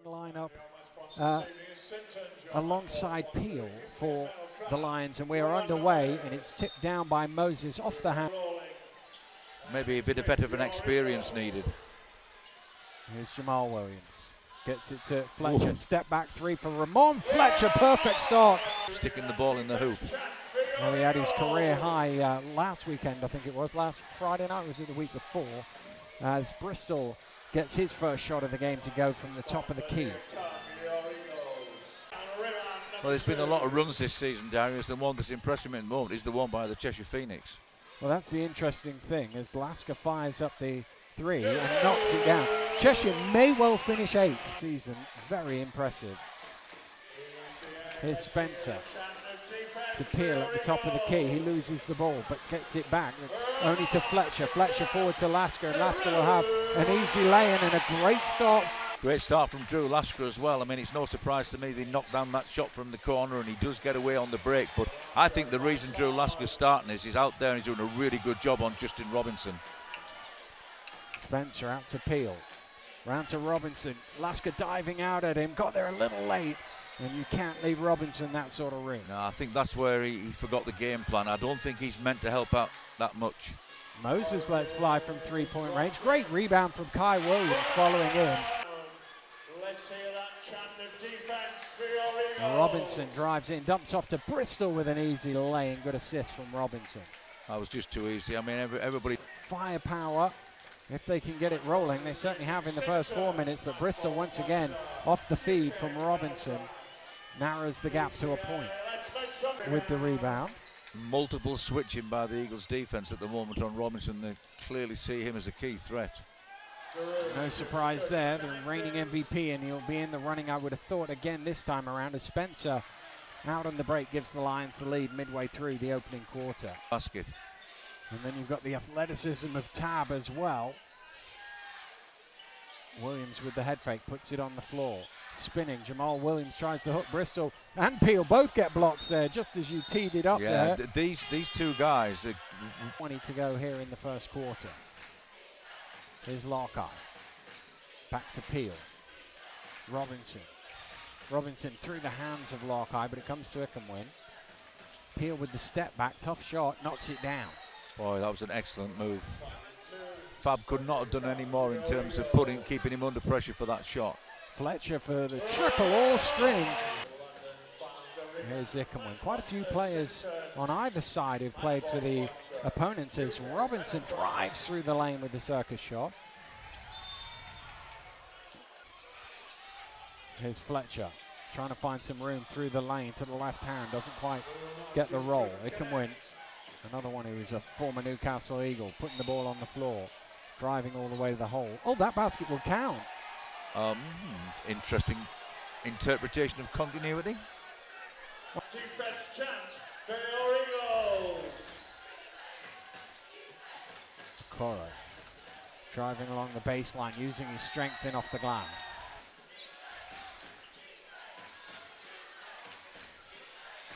Lineup alongside Peel for the Lions, and we are underway, and it's tipped down by Moses off the hand. Maybe a bit of veteran experience needed. Here's Jamal Williams, gets it to Fletcher. Ooh. Step back three for Ramon Fletcher, perfect start. Sticking the ball in the hoop. Well, he had his career high last weekend, I think it was, last Friday night, was it the week before, as Bristol gets his first shot of the game to go from the top of the key. Well, there's been a lot of runs this season, Darius. The one that's impressing me at the moment is the one by the Cheshire Phoenix. Well, that's the interesting thing, as Lasker fires up the three and knocks it down. Cheshire may well finish 8th season. Very impressive. Here's Spencer to Peel at the top of the key. He loses the ball, but gets it back. Only to Fletcher. Fletcher forward to Lasker, and Lasker will have an easy lay-in and a great start. Great start from Drew Lasker as well. I mean, it's no surprise to me they knocked down that shot from the corner, and he does get away on the break. But I think the reason Drew Lasker's starting is he's out there and he's doing a really good job on Justin Robinson. Spencer out to Peel. Round to Robinson. Lasker diving out at him. Got there a little late. And you can't leave Robinson that sort of room. No, I think that's where he forgot the game plan. I don't think he's meant to help out that much. Moses lets fly from three-point range. Great rebound from Kai Williams following in. Let's hear that chant of defense for your Eagles. Robinson drives in, dumps off to Bristol with an easy lay-in. Good assist from Robinson. That was just too easy. I mean, everybody... Firepower. If they can get it rolling, they certainly have in the first 4 minutes, but Bristol once again off the feed from Robinson. Narrows the gap to a point with the rebound. Multiple switching by the Eagles defense at the moment on Robinson. They clearly see him as a key threat. No surprise there, the reigning MVP, and he'll be in the running, I would have thought, again this time around, as Spencer out on the break gives the Lions the lead midway through the opening quarter. Basket. And then you've got the athleticism of Tab as well. Williams with the head fake, puts it on the floor. Spinning, Jamal Williams tries to hook Bristol and Peel. Both get blocks there, just as you teed it up there. Yeah, these two guys. 20 to go here in the first quarter. Here's Lockeye. Back to Peel. Robinson. Robinson through the hands of Lockeye, but it comes to Ickenwin. Peel with the step back, tough shot, knocks it down. Boy, that was an excellent move. Fab could not have done any more in terms of keeping him under pressure for that shot. Fletcher for the triple all string. Here's Ickenwin. Quite a few players on either side who've played for the opponents as Robinson drives through the lane with the circus shot. Here's Fletcher trying to find some room through the lane to the left hand. Doesn't quite get the roll. Ickenwin, another one who is a former Newcastle Eagle, putting the ball on the floor, driving all the way to the hole. Oh, that basket will count. Interesting interpretation of continuity. Defense chant for your Eagles. Coro driving along the baseline, using his strength in off the glass.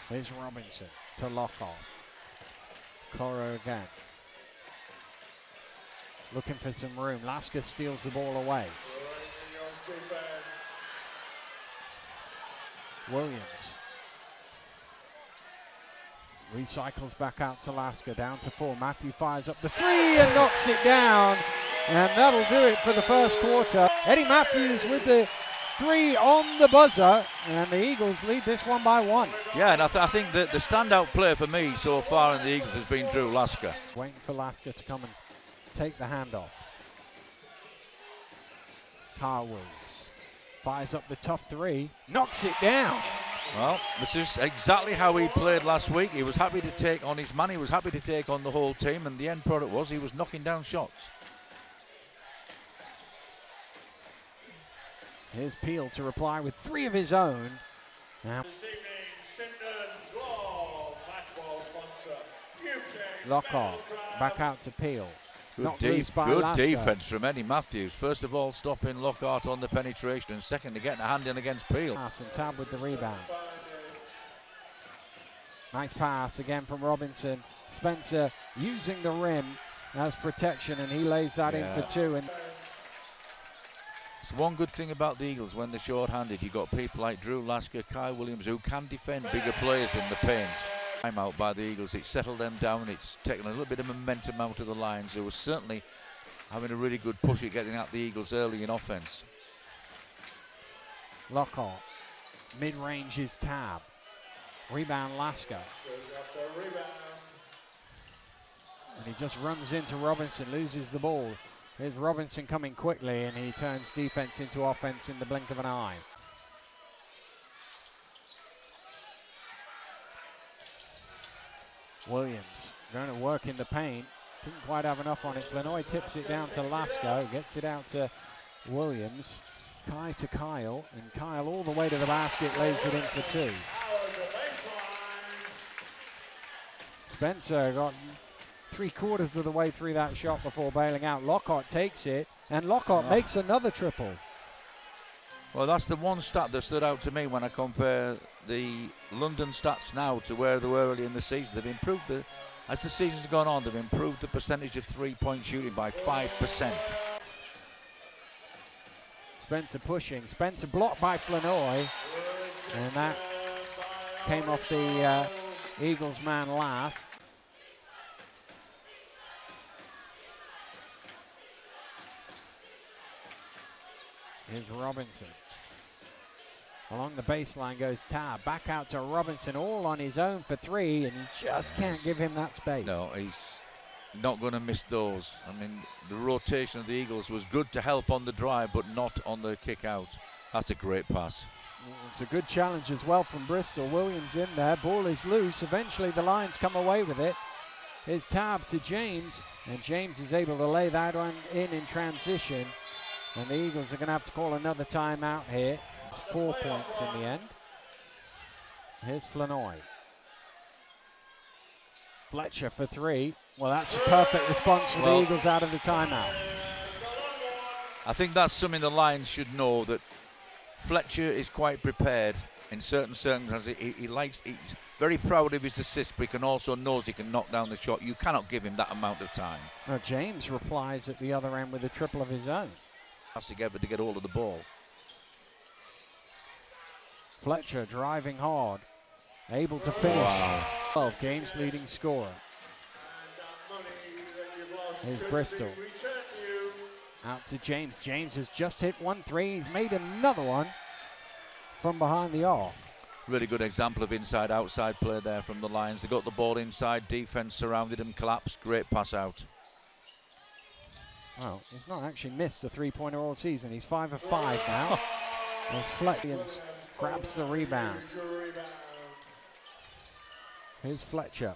Here's Robinson to Lockall. Coro again. Looking for some room. Lasker steals the ball away. Williams recycles back out to Lasker, down to 4. Matthew fires up the 3 and knocks it down, and that'll do it for the first quarter. Eddie Matthews with the 3 on the buzzer, and the Eagles lead this one by 1. Yeah, and I think that the standout player for me so far in the Eagles has been Drew Lasker. Waiting for Lasker to come and take the handoff. Carl Williams fires up the tough 3, knocks it down. Well, this is exactly how he played last week. He was happy to take on his man, he was happy to take on the whole team, and the end product was he was knocking down shots. Here's Peel to reply with 3 of his own. Now, Lockhart back out to Peel. Good defense from Eddie Matthews. First of all, stopping Lockhart on the penetration, and second, to getting a hand in against Peel. And Tab with the rebound. Nice pass again from Robinson. Spencer using the rim as protection, and he lays that in for 2. And So one good thing about the Eagles when they're short-handed, you've got people like Drew Lasker, Kai Williams, who can defend bigger players in the paint. Time out by the Eagles, it's settled them down, it's taken a little bit of momentum out of the Lions, who were certainly having a really good push at getting at the Eagles early in offense. Lockhart, mid-range is Tab. Rebound Lasker. And he just runs into Robinson, loses the ball. Here's Robinson coming quickly, and he turns defense into offense in the blink of an eye. Williams going to work in the paint. Didn't quite have enough on it. Flanoy tips it down to Lasker, gets it out to Williams. Kai to Kyle, and Kyle all the way to the basket, lays it in for two. Spencer got 3/4 of the way through that shot before bailing out. Lockhart takes it, and Lockhart makes another triple. Well, that's the one stat that stood out to me when I compare the London stats now to where they were early in the season. They've improved as the season's gone on, they've improved the percentage of three-point shooting by 5%. Spencer pushing. Spencer blocked by Flanoy, and that came off the Eagles man last. Here's Robinson. Along the baseline goes Tab. Back out to Robinson, all on his own for three, and he just can't give him that space. No, he's not going to miss those. I mean, the rotation of the Eagles was good to help on the drive, but not on the kick out. That's a great pass. It's a good challenge as well from Bristol. Williams in there. Ball is loose. Eventually the Lions come away with it. Here's Tab to James, and James is able to lay that one in transition. And the Eagles are going to have to call another timeout here. It's 4 points in the end. Here's Flanoy. Fletcher for three. Well, that's a perfect response for the Eagles out of the timeout. I think that's something the Lions should know, that Fletcher is quite prepared in certain circumstances. He's very proud of his assist, but he can also knows he can knock down the shot. You cannot give him that amount of time. Well, James replies at the other end with a triple of his own. Has to get hold of the ball. Fletcher driving hard, able to finish. Wow. 12 games leading scorer. Here's Bristol. Out to James. James has just hit 1 3. He's made another one from behind the arc. Really good example of inside-outside play there from the Lions. They got the ball inside, defense surrounded him, collapsed, great pass out. Well, he's not actually missed a three-pointer all season. He's 5 of 5 now. As Fletcher grabs the rebound. Here's Fletcher.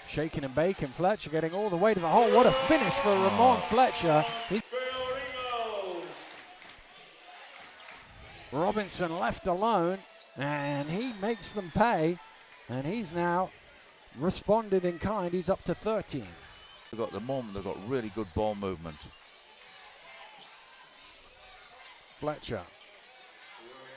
Shaking and baking. Fletcher getting all the way to the hole. What a finish for Ramon Fletcher. Robinson left alone, and he makes them pay. And he's now responded in kind. He's up to 13. They've got the moment, they've got really good ball movement. Fletcher.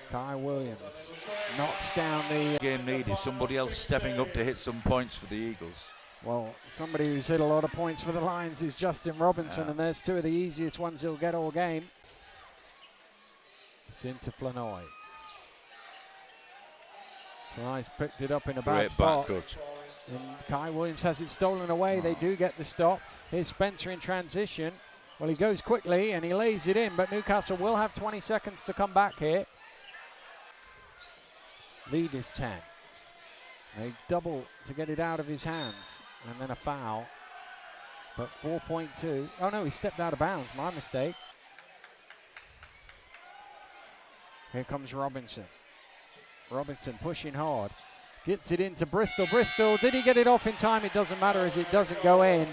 Kai Williams knocks down the game need is somebody else stepping up to hit some points for the Eagles. Well, somebody who's hit a lot of points for the Lions is Justin Robinson, and there's 2 of the easiest ones he'll get all game. It's into Flanoy. Flanoy's picked it up in a bad spot. Great back cut. And Kai Williams has it stolen away. They do get the stop. Here's Spencer in transition. Well, he goes quickly and he lays it in, but Newcastle will have 20 seconds to come back here. Lead is 10. They double to get it out of his hands, and then a foul. But 4.2. Oh no, he stepped out of bounds. My mistake. Here comes Robinson. Robinson pushing hard. Gets it into Bristol. Bristol, did he get it off in time? It doesn't matter as it doesn't go in.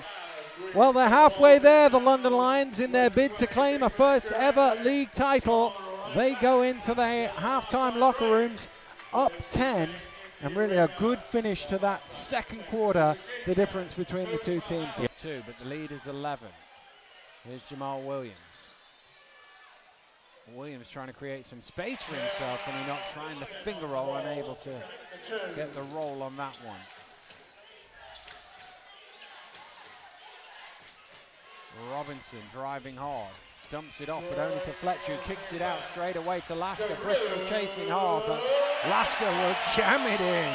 Well, they're halfway there, the London Lions, in their bid to claim a first ever league title. They go into the halftime locker rooms up 10, and really a good finish to that second quarter, the difference between the two teams. 2, but the lead is 11. Here's Jamal Williams. Williams trying to create some space for himself, and he's not trying to finger roll, unable to get the roll on that one. Robinson driving hard. Dumps it off, but only to Fletcher, who kicks it out straight away to Lasker. Bristol chasing hard, but Lasker will jam it in.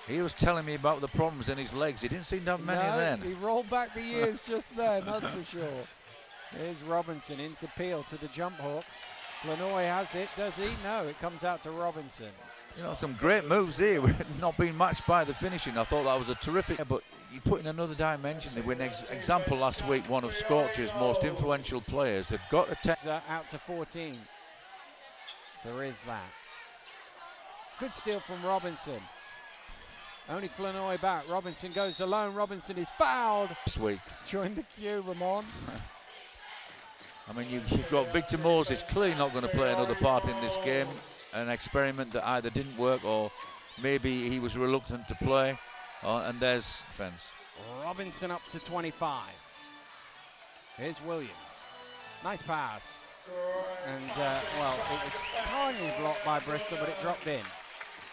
He was telling me about the problems in his legs. He didn't seem to have many then. He rolled back the years just then, that's for sure. Here's Robinson into Peel to the jump hook. Flanoy has it, does he? No, it comes out to Robinson. You know, some great moves here, not being matched by the finishing. I thought that was a terrific, but you put in another dimension. With an example last week, one of Scorcher's most influential players had got a out to 14. There is that. Good steal from Robinson. Only Flanoy back. Robinson goes alone. Robinson is fouled. This week. Join the queue, Ramon. I mean, you've got Victor Moses clearly not going to play another part in this game. An experiment that either didn't work or maybe he was reluctant to play. And there's defense. Robinson up to 25. Here's Williams. Nice pass. And, well, it was kindly blocked by Bristol, but it dropped in.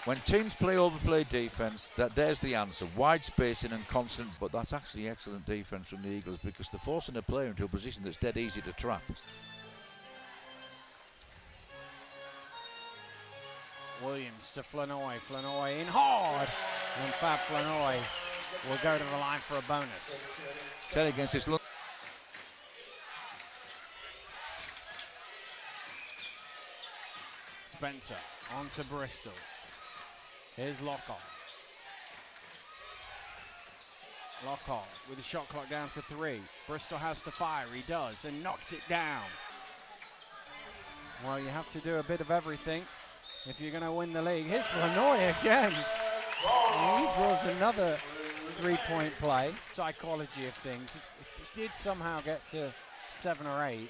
When teams play overplay defense, there's the answer. Wide spacing and constant, but that's actually excellent defense from the Eagles because they're forcing a player into a position that's dead easy to trap. Williams to Flanoy. Flanoy in hard. And Fab Flanoy will go to the line for a bonus. Tell you against this. Spencer on to Bristol. Here's Lockhart. Lockhart with the shot clock down to 3. Bristol has to fire. He does and knocks it down. Well, you have to do a bit of everything if you're going to win the league. Here's Flanoy again. And he draws another 3-point play. Psychology of things. If they did somehow get to 7 or 8,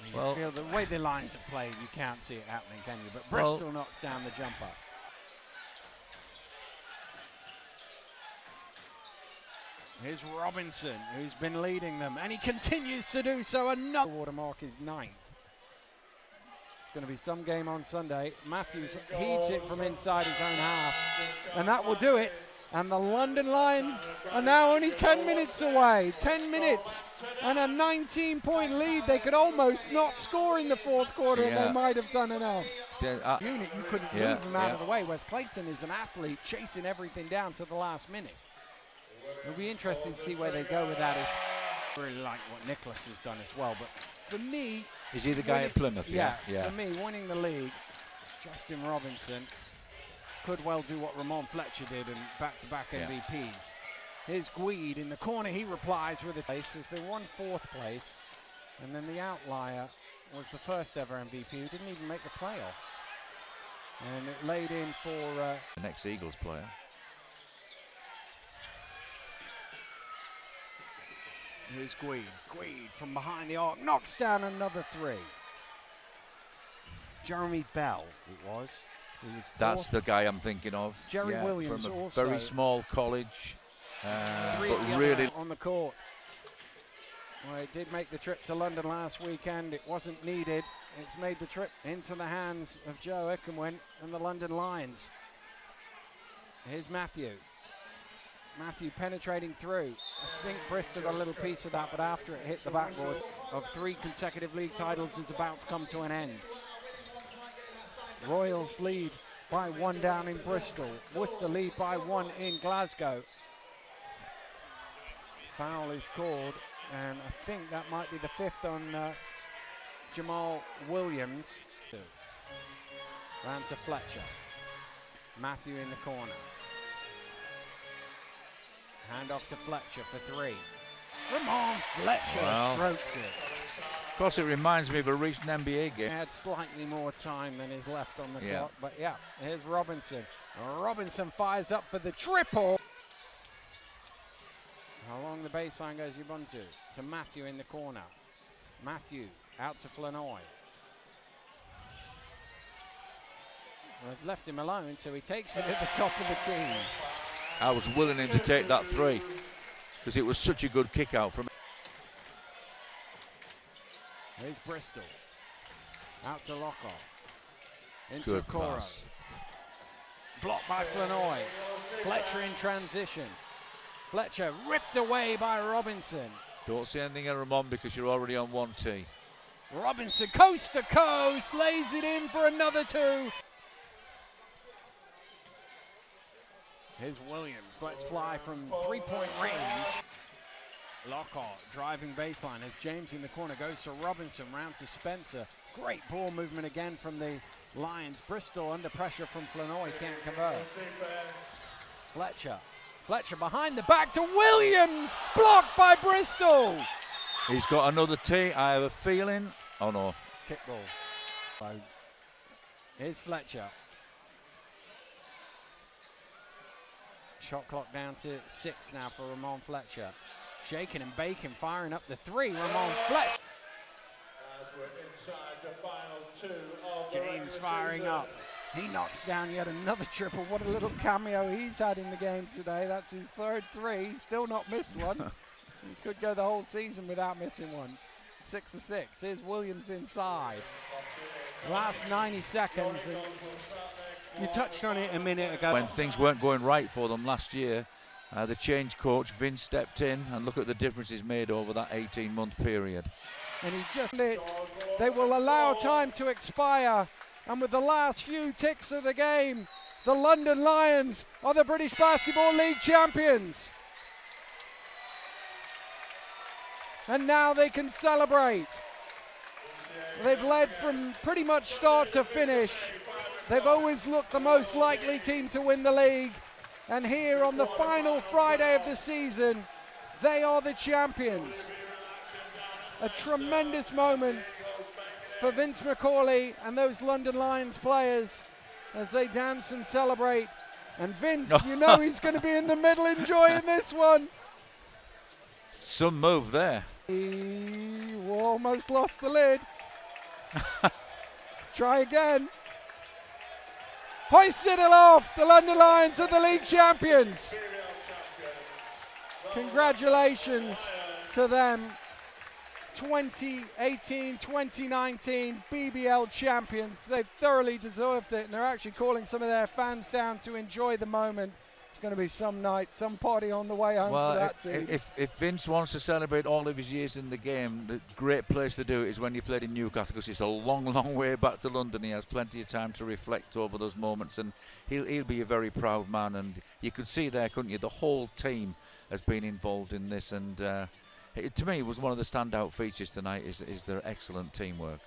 you feel the way the lines are played, you can't see it happening, can you? But Bristol knocks down the jumper. Here's Robinson, who's been leading them, and he continues to do so. Another watermark is 9th. It's going to be some game on Sunday. Matthews heaves it from inside his own half, and that will do it. And the London Lions are now only 10 minutes away. 10 minutes and a 19-point lead. They could almost not score in the fourth quarter, and they might have done enough. Unit, you couldn't move them out of the way. Wes Clayton is an athlete chasing everything down to the last minute. It'll be interesting to see where they go with that. I really like what Nicholas has done as well. But for me... Is he the guy at Plymouth? Yeah. For me, winning the league, Justin Robinson could well do what Ramon Fletcher did in back-to-back MVPs. Here's Gweed in the corner. He replies with a place. There's been one 4th place. And then the outlier was the first ever MVP who didn't even make the playoffs. And it laid in for... the next Eagles player. Here's Gweed. Gweed from behind the arc knocks down another 3. Jeremy Bell, it was. That's the guy I'm thinking of. Jerry Williams from a also. Very small college, but really on the court. Well, it did make the trip to London last weekend. It wasn't needed. It's made the trip into the hands of Joe Ekenwin and the London Lions. Here's Matthew. Matthew penetrating through. I think Bristol got a little piece of that, but after it hit the backboard of 3 consecutive league titles is about to come to an end. Royals lead by 1 down in Bristol. Worcester lead by 1 in Glasgow. Foul is called, and I think that might be the 5th on Jamal Williams. Round to Fletcher. Matthew in the corner. Hand off to Fletcher for 3. Ramon Fletcher strokes it. Of course, it reminds me of a recent NBA game. He had slightly more time than is left on the clock, but here's Robinson. Robinson fires up for the triple. Along the baseline goes Ubuntu to Matthew in the corner. Matthew out to Flanoy. They've left him alone, so he takes it at the top of the key. I was willing him to take that 3 because it was such a good kick out from. Here's Bristol. Out to Lockhart. Into Good Coro. pass. Blocked by Flanoy. Fletcher in transition. Fletcher ripped away by Robinson. Don't say anything, Ramon, because you're already on 1 tee. Robinson coast to coast, lays it in for another 2. Here's Williams, let's fly from 3-point range. Lockhart driving baseline as James in the corner goes to Robinson, round to Spencer. Great ball movement again from the Lions. Bristol under pressure from Flanoy, can't convert. Fletcher behind the back to Williams, blocked by Bristol. He's got another tee, I have a feeling. Oh no. Kickball. Here's Fletcher. Shot clock down to 6 now for Ramon Fletcher. Shaking and baking, firing up the 3. Ramon Fletcher. As we're inside the final 2 of the James regular firing season. up. He knocks down yet another triple. What a little cameo he's had in the game today. That's his 3rd 3. He's still not missed one. He could go the whole season without missing one. 6 of 6. Here's Williams inside. Last 90 seconds. And you touched on it a minute ago. When things weren't going right for them last year, the change coach, Vince, stepped in, and look at the difference he's made over that 18-month period. And he just did. They will allow time to expire. And with the last few ticks of the game, the London Lions are the British Basketball League champions. And now they can celebrate. They've led from pretty much start to finish. They've always looked the most likely team to win the league. And here on the final Friday of the season, they are the champions. A tremendous moment for Vince McCauley and those London Lions players as they dance and celebrate. And Vince, you know he's going to be in the middle enjoying this one. Some move there. He almost lost the lid. Let's try again. Hoisted aloft, the London Lions are the league champions. Congratulations to them. 2018-2019 BBL champions. They've thoroughly deserved it, and they're actually calling some of their fans down to enjoy the moment. It's going to be some night, some party on the way home for that team. If Vince wants to celebrate all of his years in the game, the great place to do it is when you played in Newcastle, because it's a long, long way back to London. He has plenty of time to reflect over those moments, and he'll be a very proud man. And you could see there, couldn't you? The whole team has been involved in this, and to me, it was one of the standout features tonight is their excellent teamwork.